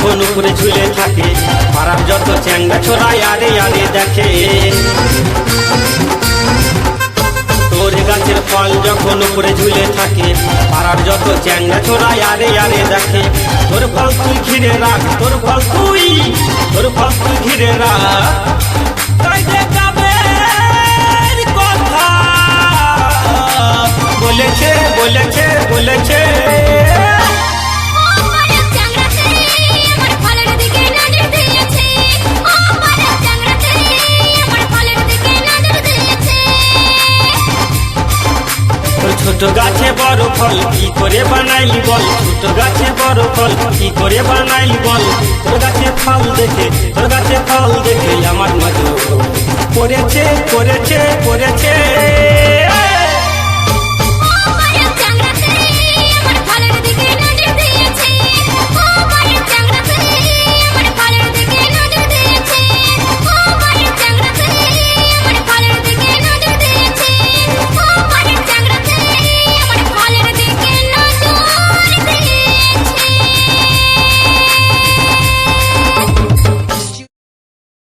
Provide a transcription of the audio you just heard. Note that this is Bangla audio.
যখন উপরে ঝুলে থাকে পাড়ার যত চ্যাংড়া ছোড়া আরে আরে দেখে। তোর গাছের ফল যখন উপরে ঝুলে থাকে পাড়ার যত চ্যাংড়া ছোড়া আরে আরে দেখে। তোর ফল তুই ঘিরে রাখ, তোর ফল তুই ঘিরে রাখ। তাই যে গাবের কথা বলেছে বলেছে বলেছে ছোট গাছে বড় ফল কি করে বানাইলি বল, ছোট গাছে বড় ফল কি করে বানাইলি বল। তোর গাছে ফল দেখে আমার নজর পড়েছে পড়েছে পড়েছে।